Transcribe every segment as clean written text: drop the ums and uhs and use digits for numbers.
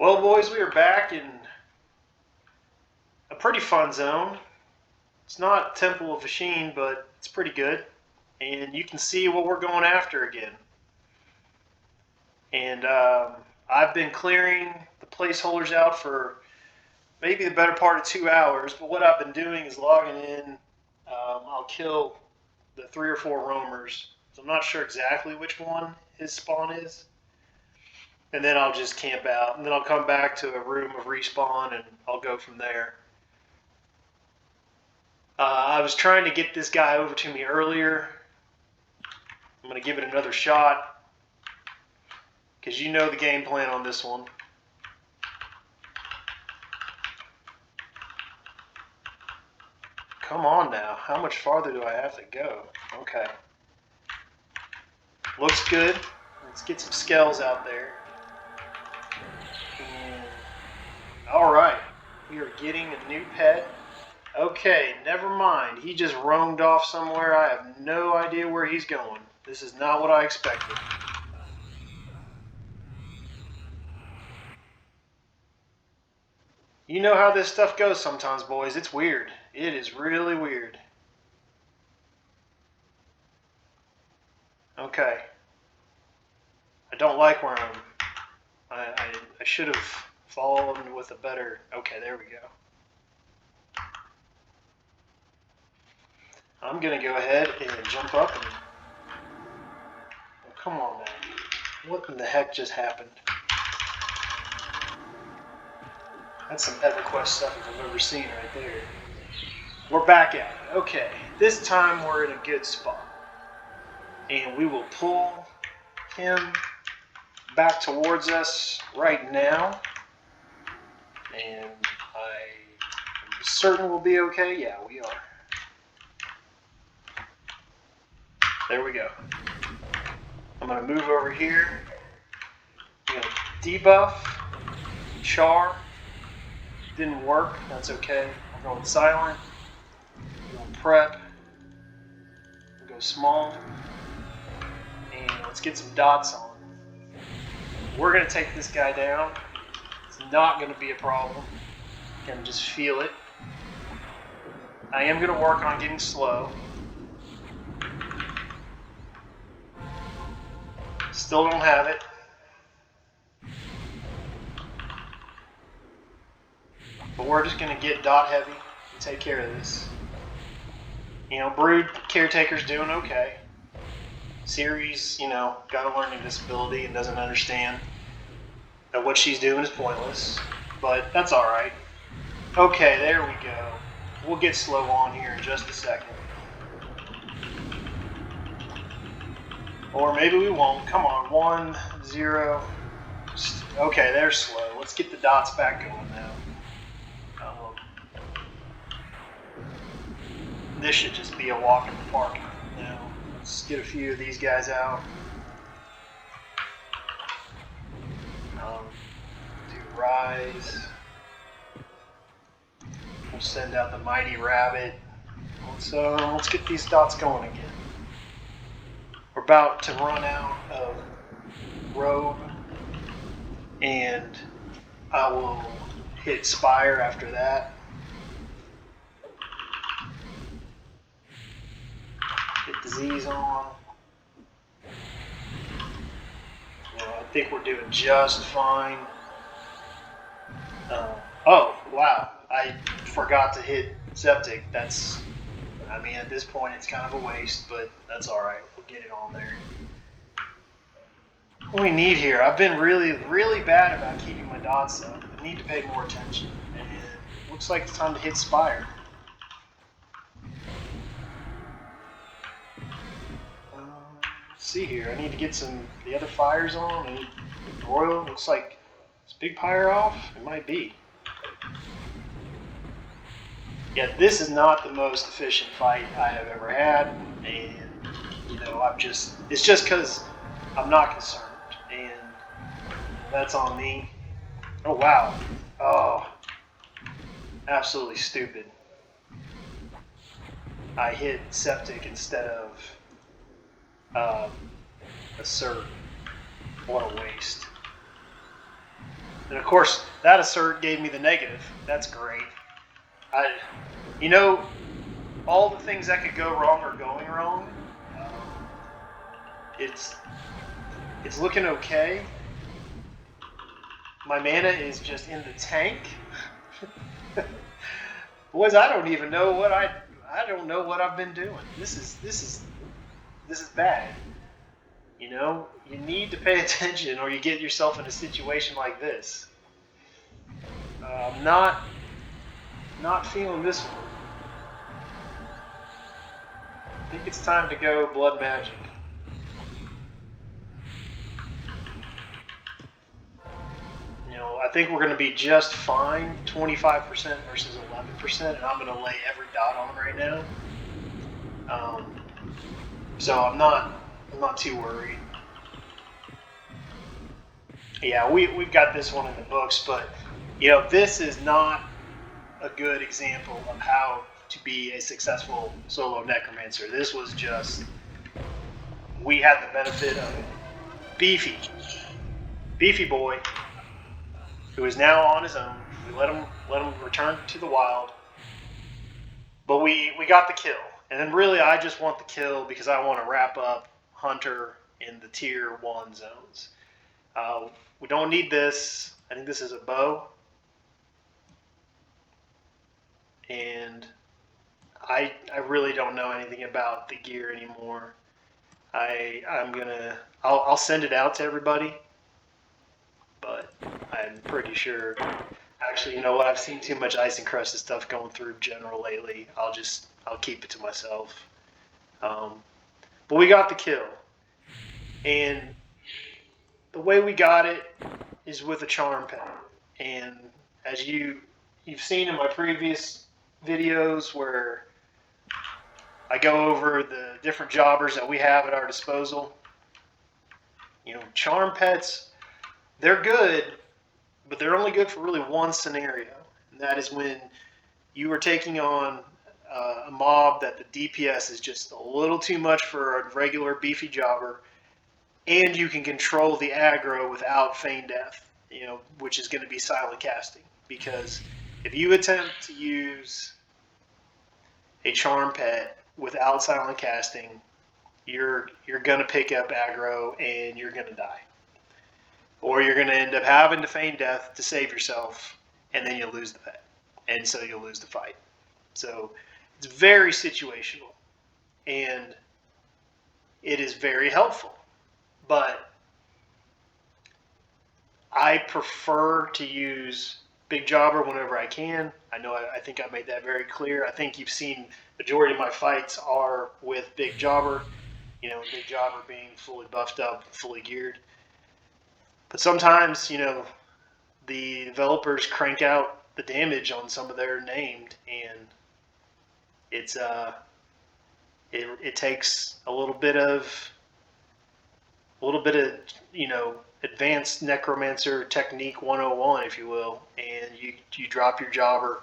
Well, boys, we are back in a pretty fun zone. It's not Temple of Machine, but it's pretty good. And you can see what we're going after again. And I've been clearing the placeholders out for maybe the better part of 2 hours, but what I've been doing is logging in. I'll kill the 3 or 4 roamers. So I'm not sure exactly which one his spawn is. And then I'll just camp out, and then I'll come back to a room of respawn, and I'll go from there. I was trying to get this guy over to me earlier. I'm going to give it another shot, because you know the game plan on this one. Come on now, how much farther do I have to go? Okay. Looks good. Let's get some skells out there. Alright, we are getting a new pet. Okay, never mind. He just roamed off somewhere. I have no idea where he's going. This is not what I expected. You know how this stuff goes sometimes, boys. It's weird. It is really weird. Okay. I don't like where I should have fallen with a better... Okay, there we go. I'm going to go ahead and jump up and... Oh, come on, man. What in the heck just happened? That's some EverQuest stuff if I've ever seen right there. We're back at it. Okay, this time we're in a good spot. And we will pull him back towards us right now. And I'm certain we'll be okay. Yeah, we are. There we go. I'm going to move over here. I'm going to debuff. Char. Didn't work. That's okay. I'm going silent. I'm going prep. We'll go small. And let's get some dots on. We're going to take this guy down. It's not going to be a problem. I can just feel it. I am going to work on getting slow. Still don't have it. But we're just going to get dot heavy and take care of this. You know, Brood Caretaker's doing okay. Seiri's, you know, got a learning disability and doesn't understand that what she's doing is pointless. But that's alright. Okay, there we go. We'll get slow on here in just a second. Or maybe we won't. Come on. 1, 0. Okay, they're slow. Let's get the dots back going now. This should just be a walk in the park now. Let's get a few of these guys out. Do Rise. We'll send out the Mighty Rabbit. Let's get these dots going again. We're about to run out of robe, and I will hit Spire after that. Get disease on. Well, I think we're doing just fine. Oh, wow. I forgot to hit Septic. That's... I mean, at this point, it's kind of a waste, but that's all right. We'll get it on there. What we need here, I've been really, really bad about keeping my dots up. I need to pay more attention. And it looks like it's time to hit Spire. Let's see here. I need to get the other fires on. I need Royal. Looks like is Big Pyre off? It might be. Yeah, this is not the most efficient fight I have ever had, and you know, it's just because I'm not concerned, and that's on me. Oh wow, oh, absolutely stupid. I hit Septic instead of a Surge. What a waste. And of course, that assert gave me the negative. That's great. You know, all the things that could go wrong are going wrong. It's looking okay. My mana is just in the tank. Boys, I don't even know what I don't know what I've been doing. This is bad. You know, you need to pay attention, or you get yourself in a situation like this. I'm not feeling this one. I think it's time to go blood magic. You know, I think we're going to be just fine, 25% versus 11%, and I'm going to lay every dot on right now. So I'm not too worried. Yeah, we've got this one in the books, but you know, this is not a good example of how to be a successful solo necromancer. This was just, we had the benefit of Beefy Boy, who is now on his own. We let him return to the wild, but we got the kill. And then really, I just want the kill because I want to wrap up Hunter in the tier 1 zones. We don't need this. I think this is a bow. And I really don't know anything about the gear anymore. I'll send it out to everybody, but I'm pretty sure. Actually, you know what? I've seen too much ice encrusted stuff going through general lately. I'll keep it to myself. But we got the kill, and the way we got it is with a charm pet. And as you've seen in my previous videos where I go over the different jobbers that we have at our disposal, you know, charm pets, they're good, but they're only good for really one scenario, and that is when you are taking on a mob that the DPS is just a little too much for a regular beefy jobber, and you can control the aggro without feign death, you know, which is going to be silent casting. Because if you attempt to use a charm pet without silent casting, you're going to pick up aggro and you're going to die. Or you're going to end up having to feign death to save yourself, and then you'll lose the pet. And so you'll lose the fight. So it's very situational, and it is very helpful. But I prefer to use Big Jobber whenever I can. I think I made that very clear. I think you've seen the majority of my fights are with Big Jobber. You know, Big Jobber being fully buffed up, fully geared. But sometimes, you know, the developers crank out the damage on some of their named, and it takes a little bit of you know, advanced necromancer technique 101, if you will, and you drop your jobber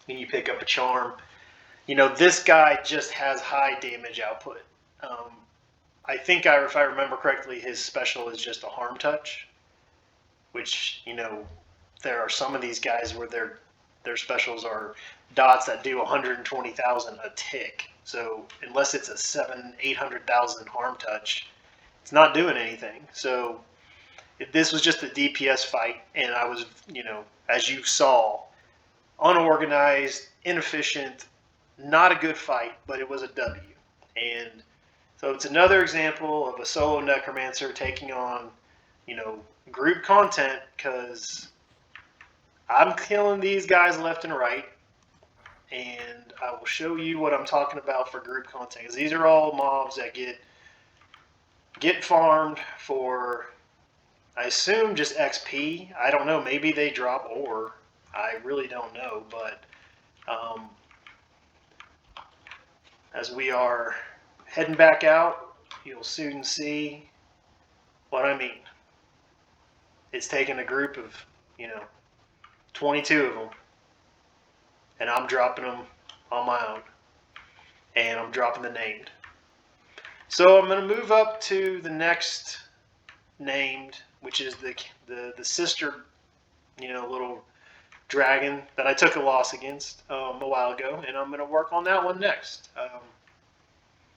and you pick up a charm. You know, this guy just has high damage output. I think if I remember correctly, his special is just a harm touch, which, you know, there are some of these guys where their specials are dots that do 120,000 a tick. So unless it's a 700,000-800,000 harm touch, it's not doing anything. So this was just a DPS fight, and I was, you know, as you saw, unorganized, inefficient, not a good fight, but it was a W. And so it's another example of a solo necromancer taking on, you know, group content, because I'm killing these guys left and right, and I will show you what I'm talking about for group content, because these are all mobs that get farmed for, I assume, just XP. I don't know, maybe they drop ore. I really don't know, but as we are heading back out, you'll soon see what I mean. It's taking a group of, you know, 22 of them, and I'm dropping them on my own, and I'm dropping the named. So I'm going to move up to the next named, which is the sister little dragon that I took a loss against a while ago, and I'm going to work on that one next.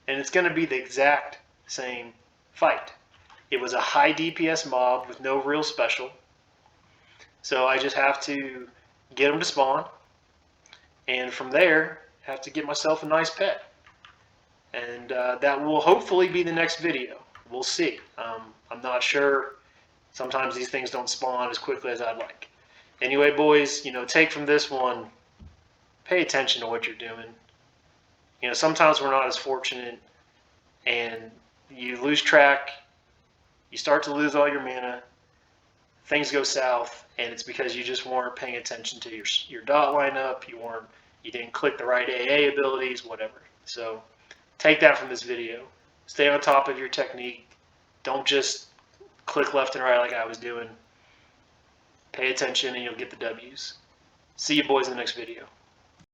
And it's going to be the exact same fight. It was a high DPS mob with no real special, so I just have to get them to spawn, and from there, have to get myself a nice pet. And that will hopefully be the next video. We'll see. I'm not sure. Sometimes these things don't spawn as quickly as I'd like. Anyway, boys, take from this one, pay attention to what you're doing. Sometimes we're not as fortunate, and you lose track, you start to lose all your mana, things go south, and it's because you just weren't paying attention to your dot lineup, you didn't click the right AA abilities, whatever. So take that from this video. Stay on top of your technique. Don't just click left and right like I was doing. Pay attention and you'll get the W's. See you boys in the next video.